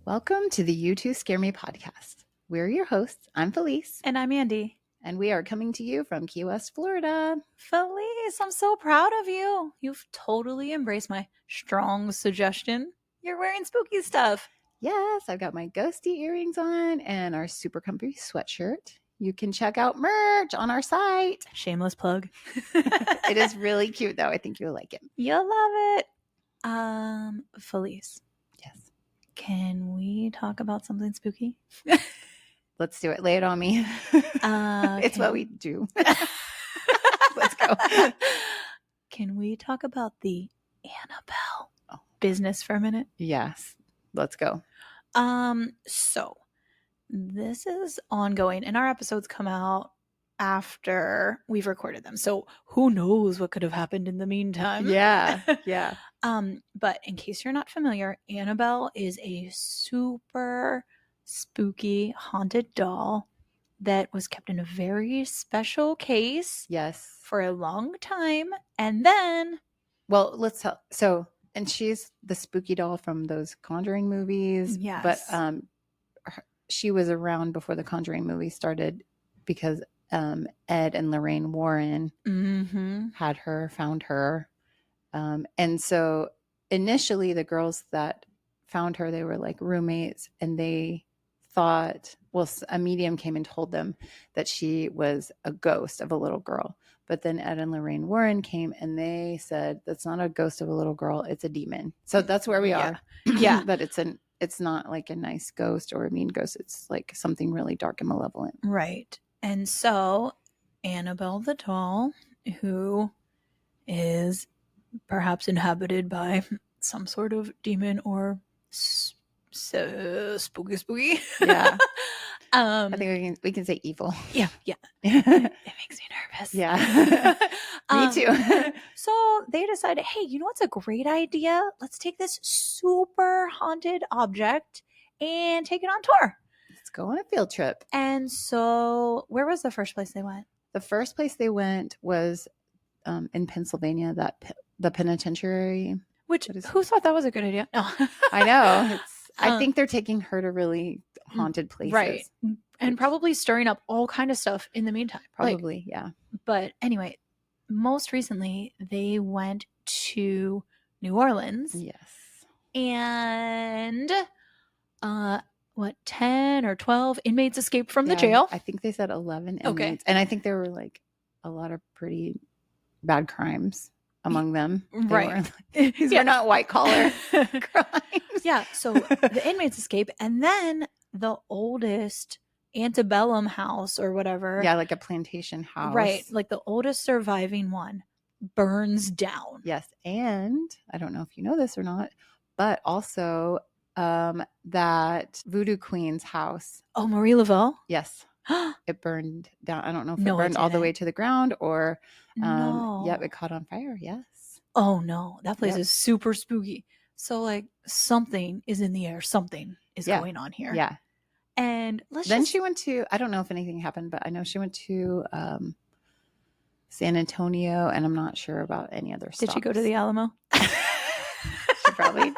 Welcome to the You Two Scare Me podcast. We're your hosts. I'm Felice. And I'm Andy. And we are coming to you from Key West, Florida. Felice, I'm so proud of you. You've totally embraced my strong suggestion. You're wearing spooky stuff. Yes, I've got my ghosty earrings on and our super comfy sweatshirt. You can check out merch on our site. Shameless plug. It is really cute, though. I think you'll like it. You'll love it. Felice. Yes. Can we talk about something spooky? Let's do it. Lay it on me. It's what we do. Let's go. Can we talk about the Annabelle business for a minute? Yes. Let's go. So this is ongoing and our episodes come out after we've recorded them. So who knows what could have happened in the meantime. Yeah. Yeah. But in case you're not familiar, Annabelle is a super spooky haunted doll that was kept in a very special case. Yes. For a long time. And then, well, let's tell. So, and she's the spooky doll from those Conjuring movies. Yes. But she was around before the Conjuring movie started because Ed and Lorraine Warren had her, found her. And so initially the girls that found her, they were like roommates and they thought, well, a medium came and told them that she was a ghost of a little girl. But then Ed and Lorraine Warren came and they said, that's not a ghost of a little girl. It's a demon. So that's where we are. Yeah. But it's not like a nice ghost or a mean ghost. It's like something really dark and malevolent. Right. And so Annabelle the doll, who is perhaps inhabited by some sort of demon or spooky. Yeah. I think we can say evil. Yeah. It makes me nervous. Yeah. Me too. So they decided, hey, you know what's a great idea? Let's take this super haunted object and take it on tour. Let's go on a field trip. And so where was the first place they went? The first place they went was in Pennsylvania, the penitentiary. Who thought that was a good idea? No. I know. I think they're taking her to really haunted places. Right. And probably stirring up all kind of stuff in the meantime. Probably, yeah. But anyway, most recently they went to New Orleans. Yes. And 10 or 12 inmates escaped from the jail? I think they said 11 inmates. Okay. And I think there were like a lot of pretty bad crimes among them. Right. These were not white collar crimes. Yeah. So the inmates escape, and then the oldest antebellum house or whatever. Yeah, like a plantation house. Right. Like the oldest surviving one burns down. Yes. And I don't know if you know this or not, but also that Voodoo Queen's house. Oh, Marie Laveau? Yes. It burned down. I don't know if it burned all the way to the ground or yep, it caught on fire. Yes. Oh no, that place is super spooky. So like something is in the air. Something is going on here. Yeah. And she went to, I don't know if anything happened, but I know she went to San Antonio, and I'm not sure about any other stops. Did she go to the Alamo? She probably,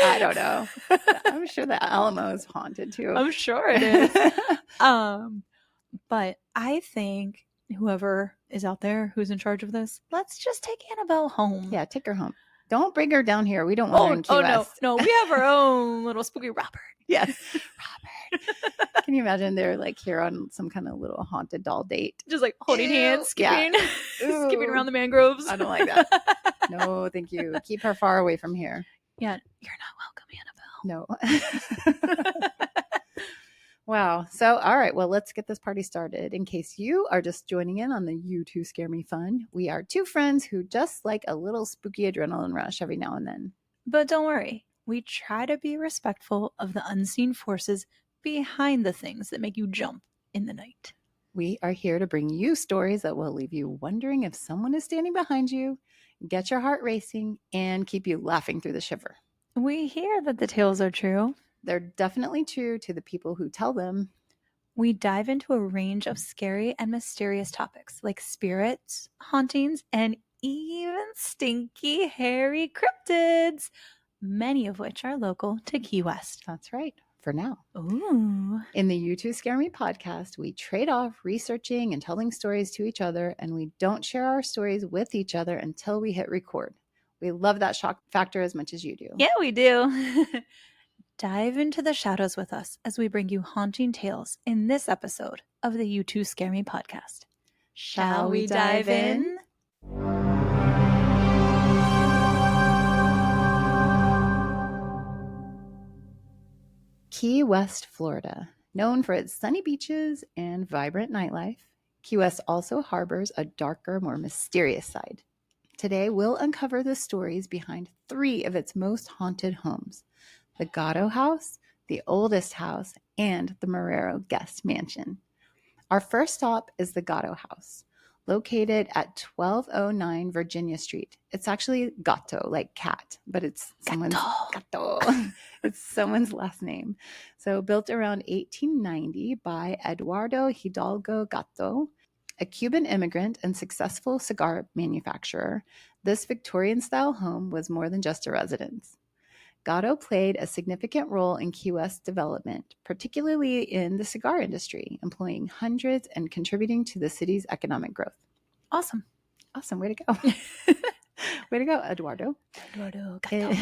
I don't know. I'm sure the Alamo is haunted too. I'm sure it is. But I think whoever is out there who's in charge of this, let's just take Annabelle home. Yeah, take her home. Don't bring her down here. We don't want her in Key West. No, we have our own little spooky Robert. Yes, Robert. Can you imagine they're like here on some kind of little haunted doll date? Just like holding hands, skipping, skipping around the mangroves. I don't like that. No, thank you. Keep her far away from here. Yeah, you're not welcome, Annabelle. No. Wow. So, all right. Well, let's get this party started. In case you are just joining in on the You Two Scare Me fun, we are two friends who just like a little spooky adrenaline rush every now and then. But don't worry. We try to be respectful of the unseen forces behind the things that make you jump in the night. We are here to bring you stories that will leave you wondering if someone is standing behind you, get your heart racing, and keep you laughing through the shiver. We hear that the tales are true. They're definitely true to the people who tell them. We dive into a range of scary and mysterious topics like spirits, hauntings, and even stinky, hairy cryptids. many of which are local to Key West. That's right, for now. Ooh. In the You Two Scare Me podcast, we trade off researching and telling stories to each other, and we don't share our stories with each other until we hit record. We love that shock factor as much as you do. Yeah, we do. Dive into the shadows with us as we bring you haunting tales in this episode of the You Two Scare Me podcast. Shall we dive in? Key West, Florida. Known for its sunny beaches and vibrant nightlife, Key West also harbors a darker, more mysterious side. Today, we'll uncover the stories behind 3 of its most haunted homes: the Gato House, the Oldest House, and the Marrero Guest Mansion. Our first stop is the Gato House, located at 1209 Virginia Street. It's actually Gato, like cat, but it's someone's Gato. It's someone's last name. So built around 1890 by Eduardo Hidalgo Gato, a Cuban immigrant and successful cigar manufacturer, this Victorian-style home was more than just a residence. Gato played a significant role in Key West's development, particularly in the cigar industry, employing hundreds and contributing to the city's economic growth. Awesome. Awesome. Way to go. Way to go, Eduardo. Eduardo Gato.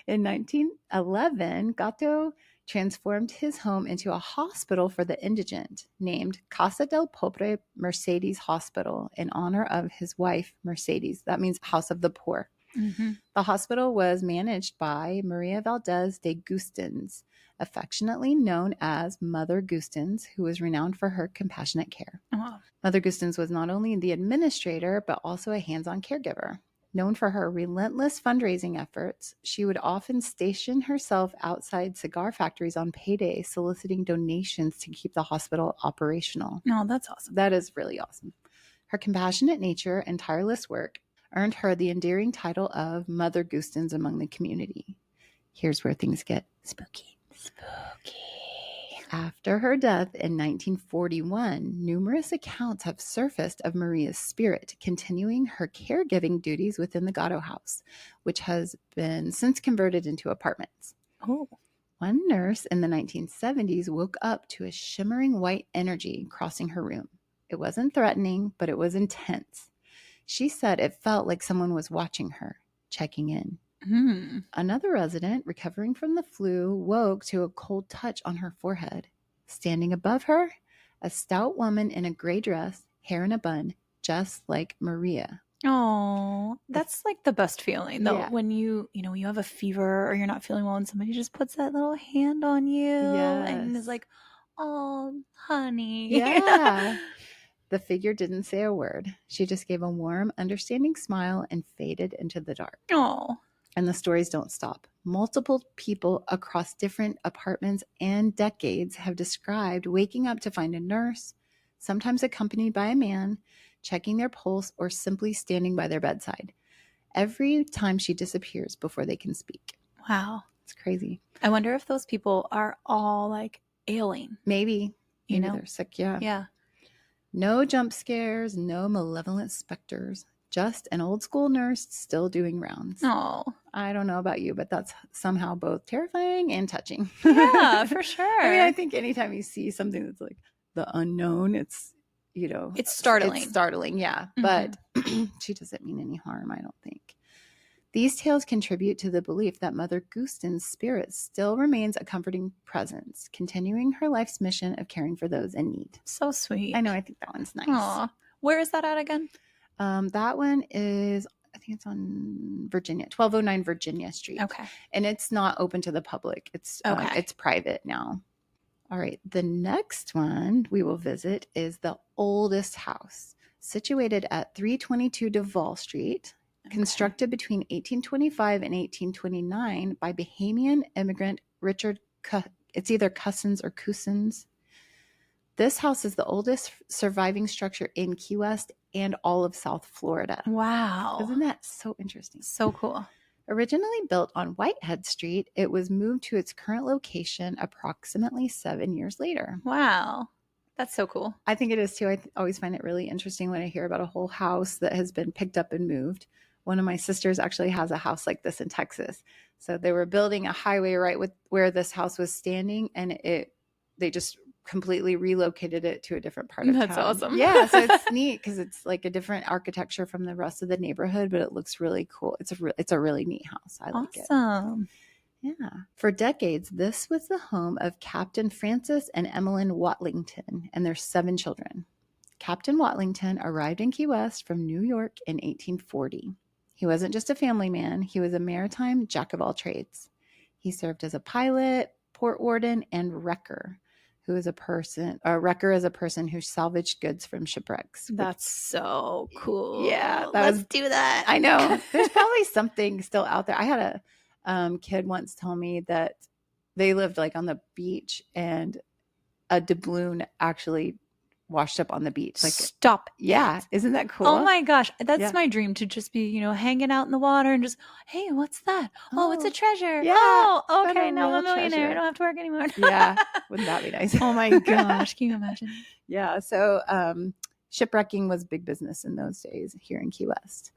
In 1911, Gato transformed his home into a hospital for the indigent, named Casa del Pobre Mercedes Hospital, in honor of his wife, Mercedes. That means House of the Poor. Mm-hmm. The hospital was managed by Maria Valdez de Gustins, affectionately known as Mother Gustins, who was renowned for her compassionate care. Oh. Mother Gustins was not only the administrator, but also a hands-on caregiver. Known for her relentless fundraising efforts, she would often station herself outside cigar factories on payday, soliciting donations to keep the hospital operational. Oh, that's awesome. That is really awesome. Her compassionate nature and tireless work earned her the endearing title of Mother Gustins among the community. Here's where things get spooky. Spooky. After her death in 1941, numerous accounts have surfaced of Maria's spirit continuing her caregiving duties within the Gato House, which has been since converted into apartments. Oh. One nurse in the 1970s woke up to a shimmering white energy crossing her room. It wasn't threatening, but it was intense. She said it felt like someone was watching her, checking in. Another resident, recovering from the flu, woke to a cold touch on her forehead. Standing above her, a stout woman in a gray dress, hair in a bun, just like Maria. Oh, that's like the best feeling, though. Yeah. When you have a fever or you're not feeling well and somebody just puts that little hand on you and is like, oh, honey. Yeah. The figure didn't say a word. She just gave a warm, understanding smile and faded into the dark. Oh. And the stories don't stop. Multiple people across different apartments and decades have described waking up to find a nurse, sometimes accompanied by a man, checking their pulse, or simply standing by their bedside. Every time she disappears before they can speak. Wow. It's crazy. I wonder if those people are all like ailing. Maybe. You know? They're sick, yeah. Yeah. No jump scares, no malevolent specters. Just an old school nurse still doing rounds. Oh. I don't know about you, but that's somehow both terrifying and touching. Yeah, for sure. I mean, I think anytime you see something that's like the unknown, it's, it's startling. It's startling, yeah. Mm-hmm. But she doesn't mean any harm, I don't think. These tales contribute to the belief that Mother Gustin's spirit still remains a comforting presence, continuing her life's mission of caring for those in need. So sweet. I know, I think that one's nice. Aw. Where is that at again? That one is, I think it's on Virginia, 1209 Virginia Street. Okay. And it's not open to the public. It's it's private now. All right. The next one we will visit is the Oldest House, situated at 322 Duval Street, constructed between 1825 and 1829 by Bahamian immigrant Richard, it's either Cousins or Cousins. This house is the oldest surviving structure in Key West and all of South Florida. Wow. Isn't that so interesting? So cool. Originally built on Whitehead Street, it was moved to its current location approximately 7 years later. Wow. That's so cool. I think it is too. I always find it really interesting when I hear about a whole house that has been picked up and moved. One of my sisters actually has a house like this in Texas. So they were building a highway right with where this house was standing, and they just completely relocated it to a different part of That's town. awesome. Yeah, so it's neat because it's like a different architecture from the rest of the neighborhood, but it looks really cool. It's a really neat house. I like it. Awesome. Yeah. For decades, this was the home of Captain Francis and Emmeline Watlington and their 7 children. Captain Watlington arrived in Key West from New York in 1840. He wasn't just a family man, he was a maritime jack of all trades. He served as a pilot, port warden, and wrecker. A wrecker is a person who salvaged goods from shipwrecks. That's so cool. Yeah, let's do that. I know. There's probably something still out there. I had a kid once tell me that they lived like on the beach, and a doubloon actually washed up on the beach. Like, stop. Yeah, isn't that cool? Oh my gosh, that's my dream, to just be, hanging out in the water and just, hey, what's that? Oh, it's a treasure. Yeah. Oh, okay, now I'm a millionaire. Treasure. I don't have to work anymore. Yeah, wouldn't that be nice? Oh my gosh, can you imagine? Yeah, so shipwrecking was big business in those days here in Key West.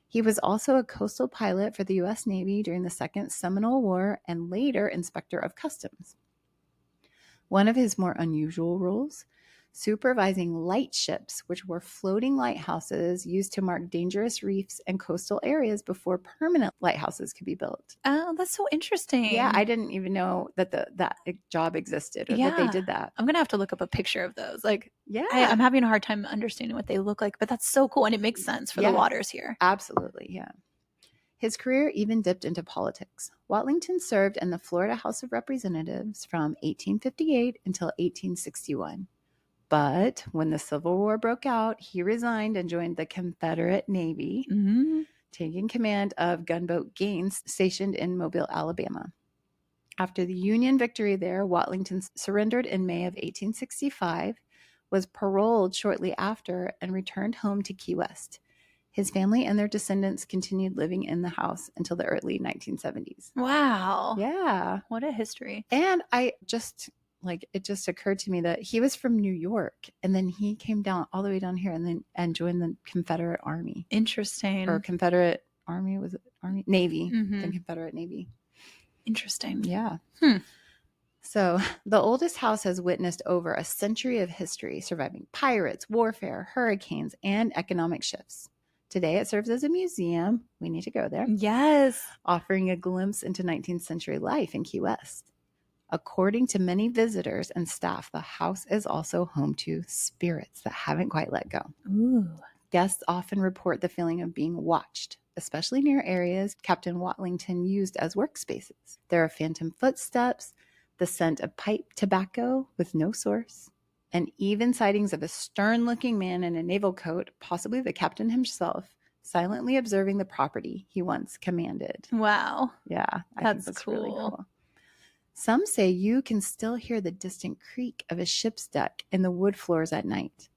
He was also a coastal pilot for the U.S. Navy during the Second Seminole War and later inspector of customs. One of his more unusual roles, supervising lightships, which were floating lighthouses used to mark dangerous reefs and coastal areas before permanent lighthouses could be built. Oh, that's so interesting. Yeah, I didn't even know that that job existed, or that they did that. I'm going to have to look up a picture of those. Like, yeah, I'm having a hard time understanding what they look like, but that's so cool. And it makes sense for the waters here. Absolutely, yeah. His career even dipped into politics. Watlington served in the Florida House of Representatives from 1858 until 1861. But when the Civil War broke out, he resigned and joined the Confederate Navy, taking command of gunboat Gaines stationed in Mobile, Alabama. After the Union victory there, Watlington surrendered in May of 1865, was paroled shortly after, and returned home to Key West. His family and their descendants continued living in the house until the early 1970s. Wow. Yeah. What a history. And it just occurred to me that he was from New York, and then he came down all the way down here and joined the Confederate Army. Interesting. Or Confederate Army, was it Army? Navy. The Confederate Navy. Interesting. Yeah. So the oldest house has witnessed over a century of history, surviving pirates, warfare, hurricanes, and economic shifts. Today it serves as a museum. We need to go there. Yes. Offering a glimpse into 19th century life in Key West. According to many visitors and staff, the house is also home to spirits that haven't quite let go. Ooh. Guests often report the feeling of being watched, especially near areas Captain Watlington used as workspaces. There are phantom footsteps, the scent of pipe tobacco with no source, and even sightings of a stern-looking man in a naval coat, possibly the captain himself, silently observing the property he once commanded. Wow. Yeah, I think that's cool. Really cool. Some say you can still hear the distant creak of a ship's deck in the wood floors at night.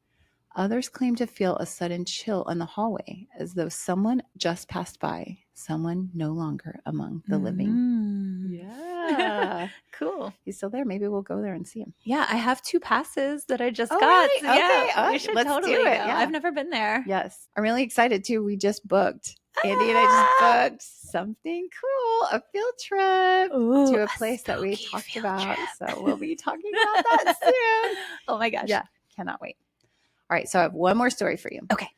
Others claim to feel a sudden chill in the hallway, as though someone just passed by, someone no longer among the living. Yeah. Cool. He's still there. Maybe we'll go there and see him. Yeah, I have 2 passes that I just got. Really? So okay. Yeah, we should totally do it. Yeah. I've never been there. Yes. I'm really excited too. We just booked. Andy and I just booked something cool, a field trip to a place that we talked about. So we'll be talking about that soon. Oh my gosh. Yeah. Cannot wait. All right. So I have one more story for you. Okay.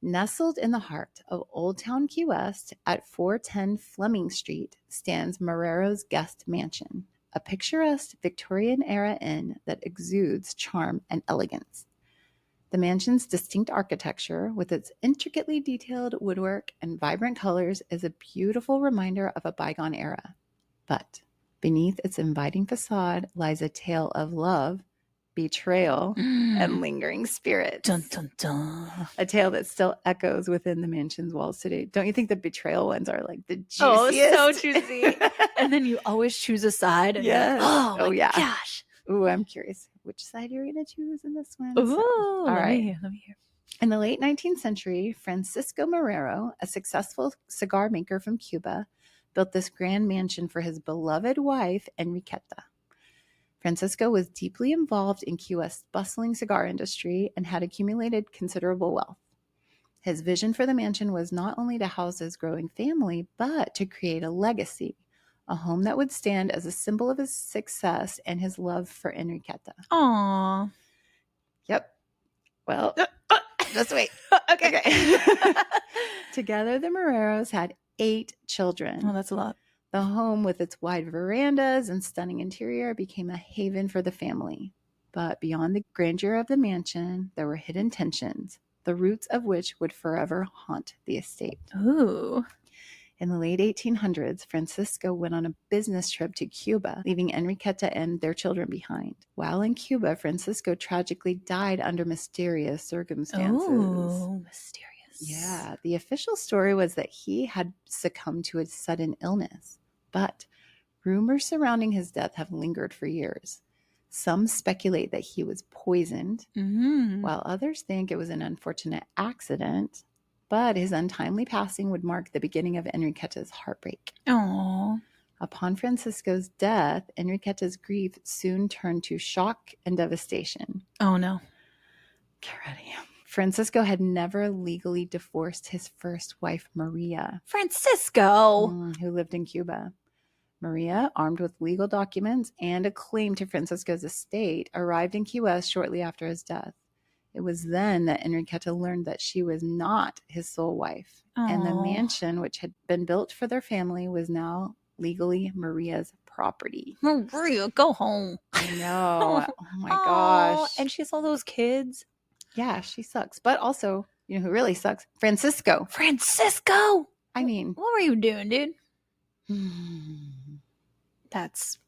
Nestled in the heart of Old Town Key West at 410 Fleming Street stands Marrero's Guest Mansion, a picturesque Victorian-era inn that exudes charm and elegance. The mansion's distinct architecture, with its intricately detailed woodwork and vibrant colors, is a beautiful reminder of a bygone era. But beneath its inviting facade lies a tale of love, betrayal, and lingering spirits. Dun, dun, dun. A tale that still echoes within the mansion's walls today. Don't you think the betrayal ones are like the juiciest? Oh, so juicy. And then you always choose a side. And yes. Oh yeah. Gosh. Ooh, I'm curious which side you're going to choose in this one. Ooh, all right. Let me hear. In the late 19th century, Francisco Marrero, a successful cigar maker from Cuba, built this grand mansion for his beloved wife, Enriqueta. Francisco was deeply involved in Key West's bustling cigar industry and had accumulated considerable wealth. His vision for the mansion was not only to house his growing family, but to create a legacy, a home that would stand as a symbol of his success and his love for Enriqueta. Aww. Yep. Well, just wait. Okay. Together, the Marreros had 8 children. Oh, that's a lot. The home, with its wide verandas and stunning interior, became a haven for the family. But beyond the grandeur of the mansion, there were hidden tensions, the roots of which would forever haunt the estate. Ooh. In the late 1800s, Francisco went on a business trip to Cuba, leaving Enriqueta and their children behind. While in Cuba, Francisco tragically died under mysterious circumstances. Oh, mysterious. Yeah, the official story was that he had succumbed to a sudden illness, but rumors surrounding his death have lingered for years. Some speculate that he was poisoned, while others think it was an unfortunate accident, but his untimely passing would mark the beginning of Enriqueta's heartbreak. Aww. Upon Francisco's death, Enriqueta's grief soon turned to shock and devastation. Oh, no. Get ready. Francisco had never legally divorced his first wife, Maria. Francisco! Who lived in Cuba. Maria, armed with legal documents and a claim to Francisco's estate, arrived in Key West shortly after his death. It was then that Enriqueta learned that she was not his sole wife, and the mansion, which had been built for their family, was now legally Maria's property. Maria, go home. I know. Oh my gosh. And she has all those kids. Yeah, she sucks. But also, you know who really sucks? Francisco. Francisco! I mean, what were you doing, dude? That's...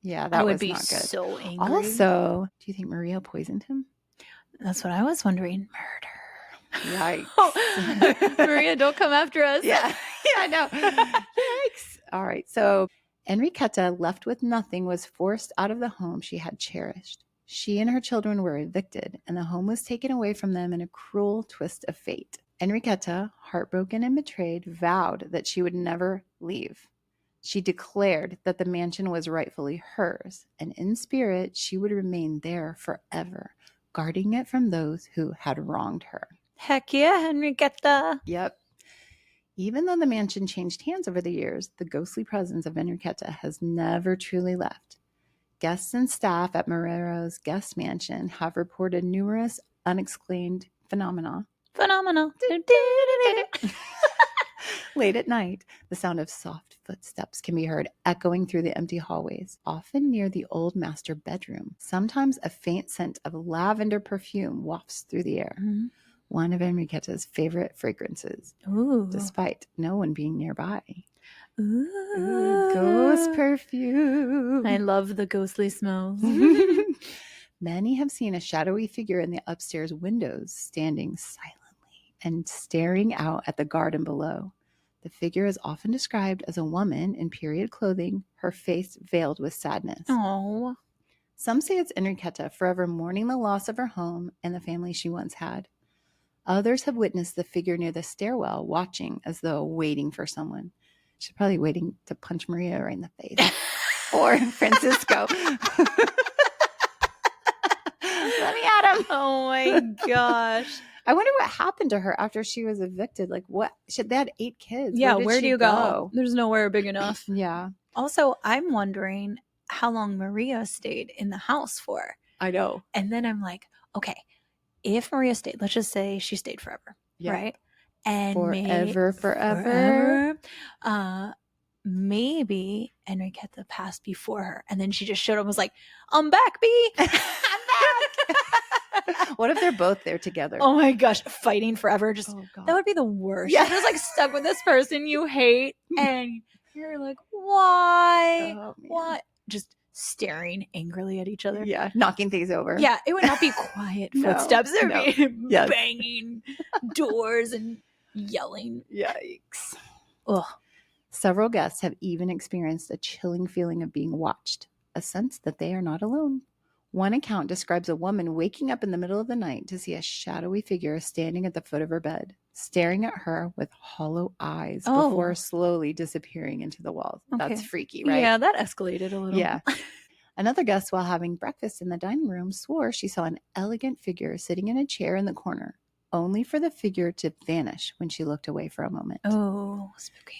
Yeah, that was not good. I would be so angry. Also, do you think Maria poisoned him? That's what I was wondering. Murder. Yikes. Maria, don't come after us. Yeah, I know. Yikes. All right. So Enriqueta, left with nothing, was forced out of the home she had cherished. She and her children were evicted, and the home was taken away from them in a cruel twist of fate. Enriqueta, heartbroken and betrayed, vowed that she would never leave. She declared that the mansion was rightfully hers, and in spirit, she would remain there forever, guarding it from those who had wronged her. Heck yeah, Enriqueta. Yep. Even though the mansion changed hands over the years, the ghostly presence of Enriqueta has never truly left. Guests and staff at Marrero's Guest Mansion have reported numerous unexplained phenomena. Late at night, the sound of soft footsteps can be heard echoing through the empty hallways, often near the old master bedroom. Sometimes a faint scent of lavender perfume wafts through the air. Mm-hmm. One of Enriqueta's favorite fragrances, despite no one being nearby. Ooh, ghost perfume. I love the ghostly smells. Many have seen a shadowy figure in the upstairs windows, standing silently and staring out at the garden below. The figure is often described as a woman in period clothing, her face veiled with sadness. Aww. Some say it's Enriqueta, forever mourning the loss of her home and the family she once had. Others have witnessed the figure near the stairwell, watching as though waiting for someone. She's probably waiting to punch Maria right in the face. Or Francisco. Let me at him. Oh my gosh. I wonder what happened to her after she was evicted. Like, what? They had 8 kids. Yeah, where do you go? There's nowhere big enough. Yeah. Also, I'm wondering how long Maria stayed in the house for. I know. And then I'm like, okay, if Maria stayed, let's just say she stayed forever, right? And forever. Maybe Enriqueta passed before her, and then she just showed up and was like, I'm back, B. I'm back. What if they're both there together? Oh my gosh, fighting forever. That would be the worst. Yeah. You're just like stuck with this person you hate, and you're like, why? Oh, what? Just staring angrily at each other. Yeah, knocking things over. Yeah, it would not be quiet footsteps. It would be banging doors and yelling. Yikes. Ugh. Several guests have even experienced a chilling feeling of being watched, a sense that they are not alone. One account describes a woman waking up in the middle of the night to see a shadowy figure standing at the foot of her bed, staring at her with hollow eyes before slowly disappearing into the walls. Okay. That's freaky, right? Yeah, that escalated a little. Yeah. Another guest, while having breakfast in the dining room, swore she saw an elegant figure sitting in a chair in the corner. only for the figure to vanish when she looked away for a moment. Oh, spooky.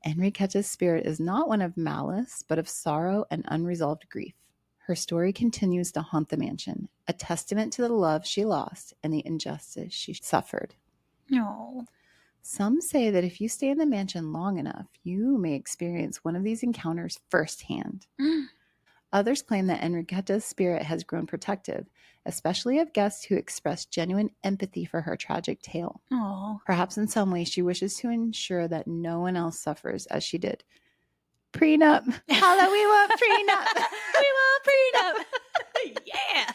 Enriqueta's spirit is not one of malice, but of sorrow and unresolved grief. Her story continues to haunt the mansion, a testament to the love she lost and the injustice she suffered. No. Some say that if you stay in the mansion long enough, you may experience one of these encounters firsthand. Others claim that Enriqueta's spirit has grown protective, especially of guests who express genuine empathy for her tragic tale. Oh. Perhaps in some way she wishes to ensure that no one else suffers as she did. Prenup. Holla, we want prenup. We want prenup. Yeah.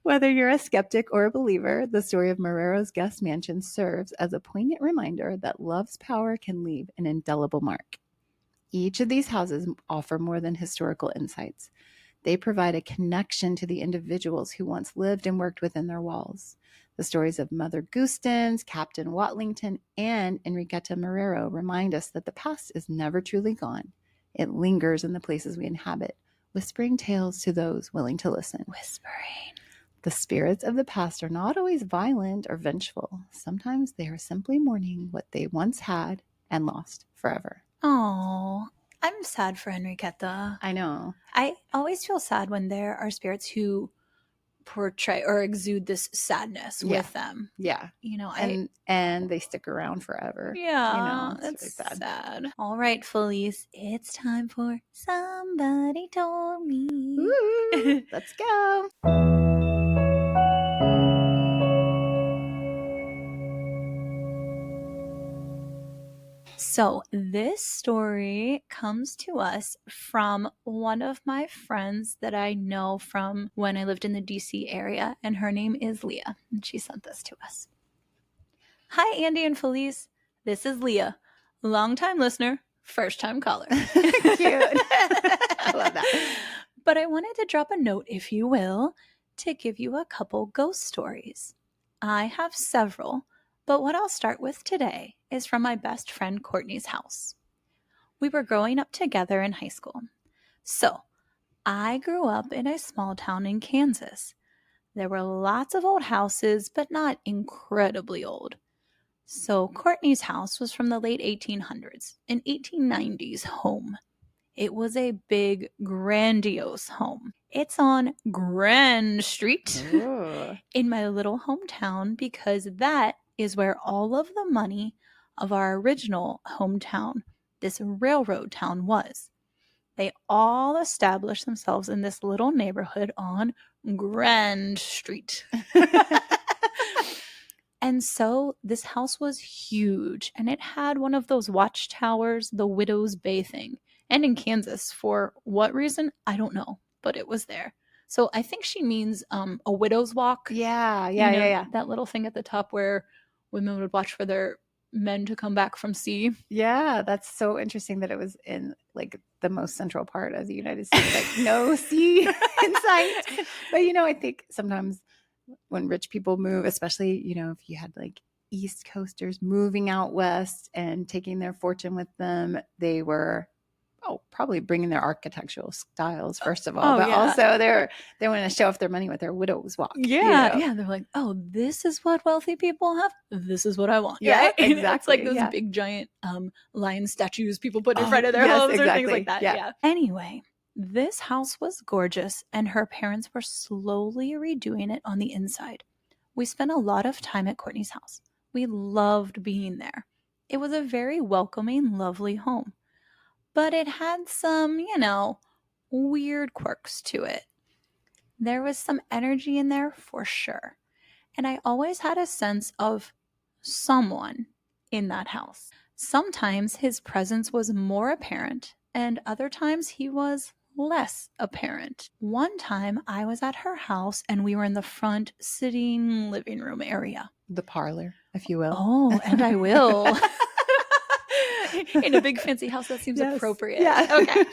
Whether you're a skeptic or a believer, the story of Marrero's Guest Mansion serves as a poignant reminder that love's power can leave an indelible mark. Each of these houses offer more than historical insights. They provide a connection to the individuals who once lived and worked within their walls. The stories of Mother Gustins, Captain Watlington, and Enriqueta Marrero remind us that the past is never truly gone. It lingers in the places we inhabit, whispering tales to those willing to listen. Whispering. The spirits of the past are not always violent or vengeful. Sometimes they are simply mourning what they once had and lost forever. Oh, I'm sad for Enriqueta. I know. I always feel sad when there are spirits who portray or exude this sadness with them. Yeah. You know, and they stick around forever. Yeah, you know, it's really sad. All right, Felice, it's time for Somebody Told Me. Ooh, let's go. So this story comes to us from one of my friends that I know from when I lived in the DC area, and her name is Leah, and she sent this to us. Hi, Andy and Felice. This is Leah, longtime listener, first-time caller. Cute. I love that. But I wanted to drop a note, if you will, to give you a couple ghost stories. I have several, but what I'll start with today is from my best friend Courtney's house. We were growing up together in high school. So, I grew up in a small town in Kansas. There were lots of old houses, but not incredibly old. So, Courtney's house was from the late 1800s, an 1890s home. It was a big, grandiose home. It's on Grand Street in my little hometown because that is where all of the money of our original hometown, this railroad town, was. They all established themselves in this little neighborhood on Grand Street. And so this house was huge, and it had one of those watchtowers, the Widow's Bay thing. And in Kansas, for what reason, I don't know, but it was there. So I think she means a widow's walk. Yeah. That little thing at the top where women would watch for their men to come back from sea. Yeah, that's so interesting that it was in like the most central part of the United States, like no sea in sight. But I think sometimes when rich people move, especially, if you had like East Coasters moving out west and taking their fortune with them, they were probably bringing their architectural styles first of all, also they want to show off their money with their widow's walk. Yeah, they're like, oh, this is what wealthy people have. This is what I want. Yeah, right? exactly. It's like those big giant lion statues people put in front of their homes or things like that. Yeah. Anyway, this house was gorgeous, and her parents were slowly redoing it on the inside. We spent a lot of time at Courtney's house. We loved being there. It was a very welcoming, lovely home. But it had some, weird quirks to it. There was some energy in there for sure. And I always had a sense of someone in that house. Sometimes his presence was more apparent, and other times he was less apparent. One time I was at her house and we were in the front sitting living room area. The parlor, if you will. Oh, and I will. In a big fancy house, that seems appropriate. Yeah. Okay.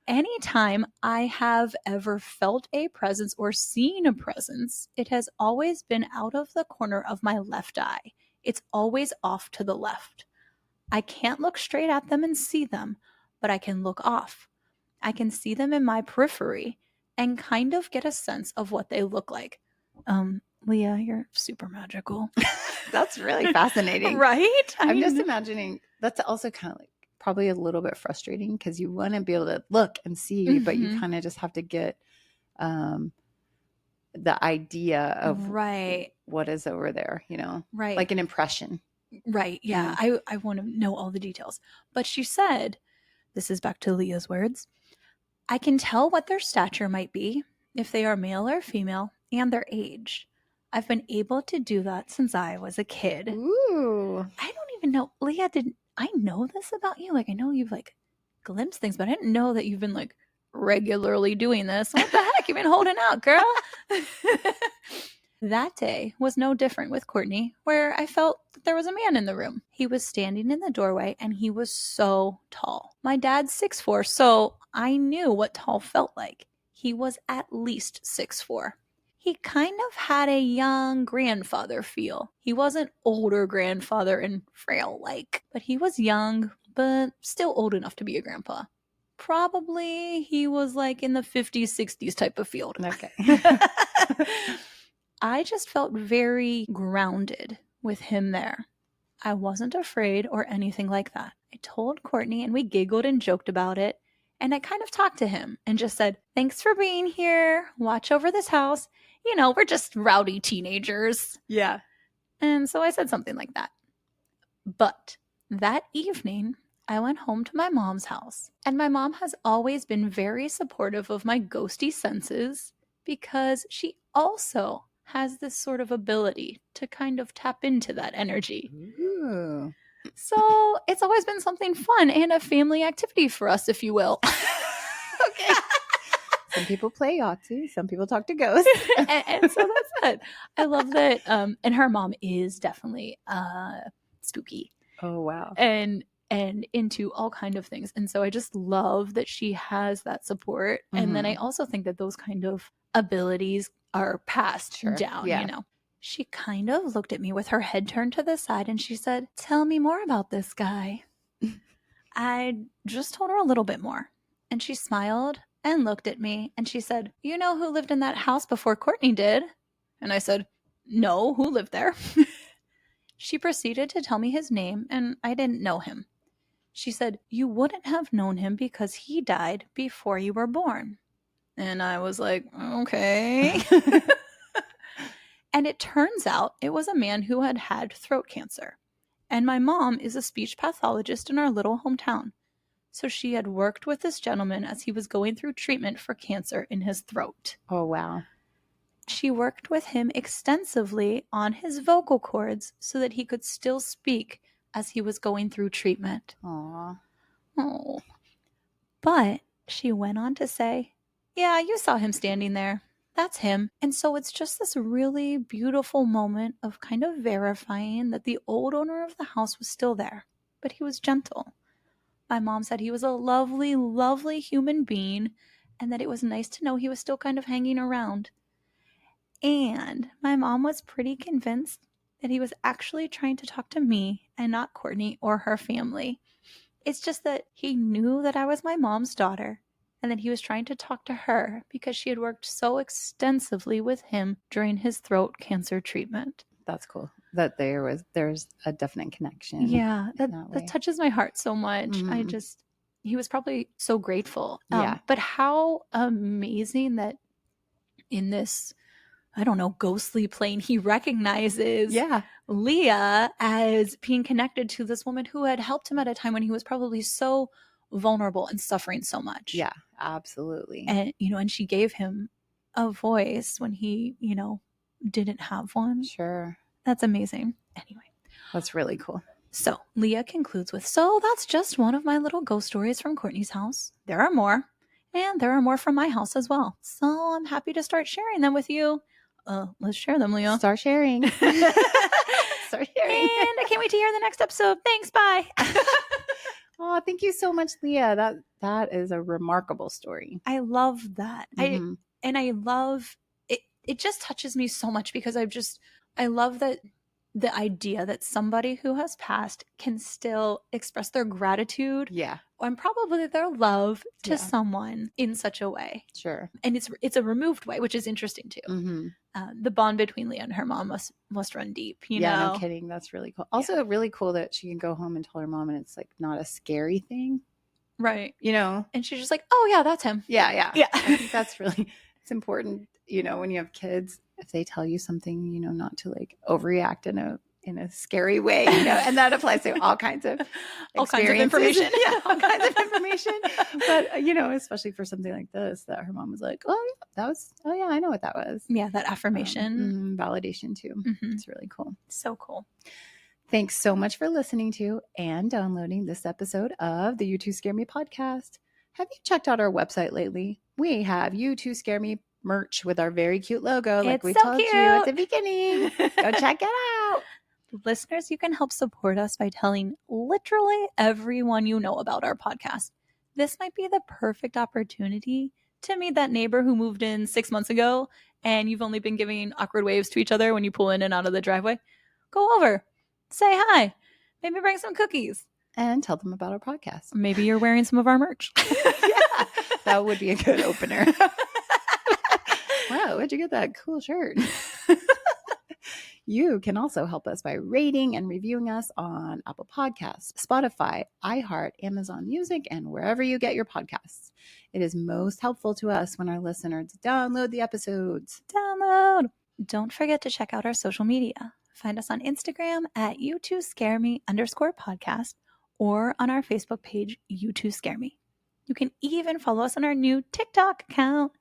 Anytime I have ever felt a presence or seen a presence, it has always been out of the corner of my left eye. It's always off to the left. I can't look straight at them and see them, but I can look off. I can see them in my periphery and kind of get a sense of what they look like. Leah, you're super magical. That's really fascinating. Right? I'm just imagining that's also kind of like probably a little bit frustrating because you want to be able to look and see, but you kind of just have to get the idea of what is over there, Right. like an impression. Right. Yeah. I want to know all the details. But she said, this is back to Leah's words, I can tell what their stature might be, if they are male or female, and their age. I've been able to do that since I was a kid. Ooh. I don't even know, Leah, did I know this about you? Like, I know you've like glimpsed things, but I didn't know that you've been like regularly doing this. What the heck? You've been holding out, girl. That day was no different with Courtney, where I felt that there was a man in the room. He was standing in the doorway and he was so tall. My dad's 6'4", so I knew what tall felt like. He was at least 6'4". He kind of had a young grandfather feel. He wasn't older grandfather and frail-like, but he was young, but still old enough to be a grandpa. Probably he was like in the 50s, 60s type of field. Okay. I just felt very grounded with him there. I wasn't afraid or anything like that. I told Courtney and we giggled and joked about it. And I kind of talked to him and just said, thanks for being here. Watch over this house. We're just rowdy teenagers. Yeah. And so I said something like that. But that evening, I went home to my mom's house. And my mom has always been very supportive of my ghosty senses because she also has this sort of ability to kind of tap into that energy. Ooh. So it's always been something fun and a family activity for us, if you will. Okay. Some people play Yahtzee. Some people talk to ghosts. and so that's it. I love that. And her mom is definitely spooky. Oh, wow. And into all kind of things. And so I just love that she has that support. Mm-hmm. And then I also think that those kind of abilities are passed down, She kind of looked at me with her head turned to the side and she said, tell me more about this guy. I just told her a little bit more. And she smiled and looked at me and she said, you know who lived in that house before Courtney did? And I said, no, who lived there? She proceeded to tell me his name and I didn't know him. She said, you wouldn't have known him because he died before you were born. And I was like, okay. And it turns out it was a man who had had throat cancer. And my mom is a speech pathologist in our little hometown. So she had worked with this gentleman as he was going through treatment for cancer in his throat. Oh, wow. She worked with him extensively on his vocal cords so that he could still speak as he was going through treatment. Aww. Oh. But she went on to say, yeah, you saw him standing there. That's him. And so it's just this really beautiful moment of kind of verifying that the old owner of the house was still there, but he was gentle. My mom said he was a lovely, lovely human being and that it was nice to know he was still kind of hanging around. And my mom was pretty convinced that he was actually trying to talk to me and not Courtney or her family. It's just that he knew that I was my mom's daughter and that he was trying to talk to her because she had worked so extensively with him during his throat cancer treatment. That's cool. That there's a definite connection. Yeah, that touches my heart so much. Mm-hmm. He was probably so grateful. Yeah. But how amazing that in this, I don't know, ghostly plane, he recognizes Leah as being connected to this woman who had helped him at a time when he was probably so vulnerable and suffering so much. Yeah, absolutely. And, and she gave him a voice when he, didn't have one. Sure. That's amazing. Anyway. That's really cool. So Leah concludes with, so that's just one of my little ghost stories from Courtney's house. There are more. And there are more from my house as well. So I'm happy to start sharing them with you. Let's share them, Leah. Start sharing. Start sharing. And I can't wait to hear the next episode. Thanks. Bye. Oh, thank you so much, Leah. That is a remarkable story. I love that. Mm-hmm. I love it. It just touches me so much because I love that the idea that somebody who has passed can still express their gratitude and probably their love to someone in such a way. Sure. And it's a removed way, which is interesting too. Mm-hmm. The bond between Leah and her mom must run deep, you know? No kidding. That's really cool. Also really cool that she can go home and tell her mom and it's like not a scary thing. Right. You know? And she's just like, oh yeah, that's him. Yeah. Yeah. I think that's really, it's important, you know, when you have kids, if they tell you something, you know, not to like overreact in a scary way, you know, and that applies to all kinds of information. Yeah, all kinds of information. But, you know, especially for something like this, that her mom was like, oh, yeah, I know what that was. Yeah, that affirmation. Validation too. Mm-hmm. It's really cool. So cool. Thanks so much for listening to and downloading this episode of the You Two Scare Me podcast. Have you checked out our website lately? We have You Two Scare Me merch with our very cute logo, like we told you at the beginning. Go check it out. Listeners, you can help support us by telling literally everyone you know about our podcast. This might be the perfect opportunity to meet that neighbor who moved in 6 months ago and you've only been giving awkward waves to each other when you pull in and out of the driveway. Go over, say hi, maybe bring some cookies. And tell them about our podcast. Maybe you're wearing some of our merch. Yeah, that would be a good opener. Wow, where'd you get that cool shirt? You can also help us by rating and reviewing us on Apple Podcasts, Spotify, iHeart, Amazon Music, and wherever you get your podcasts. It is most helpful to us when our listeners download the episodes. Download! Don't forget to check out our social media. Find us on Instagram at you2scareme_podcast or on our Facebook page, You2Scare Me. You can even follow us on our new TikTok account.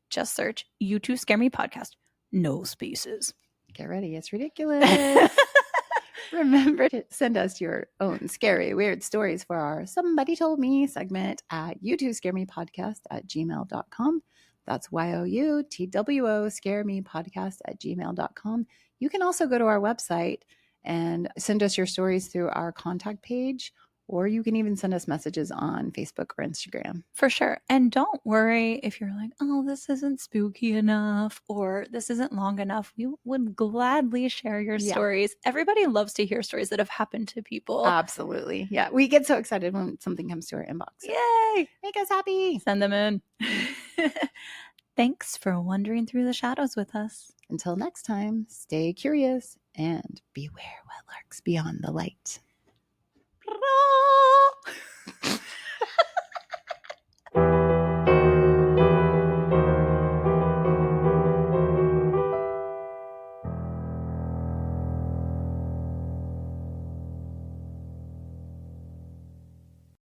Just search You2Scare Me Podcast. No spaces. Get ready. It's ridiculous. Remember to send us your own scary, weird stories for our Somebody Told Me segment at you2scaremepodcast@gmail.com. That's YOUTWO scaremepodcast@gmail.com. You can also go to our website and send us your stories through our contact page, or you can even send us messages on Facebook or Instagram. For sure. And don't worry if you're like, oh, this isn't spooky enough or this isn't long enough. We would gladly share your stories. Everybody loves to hear stories that have happened to people. Absolutely. Yeah. We get so excited when something comes to our inbox. So yay! Make us happy. Send them in. Thanks for wandering through the shadows with us. Until next time, stay curious and beware what lurks beyond the light.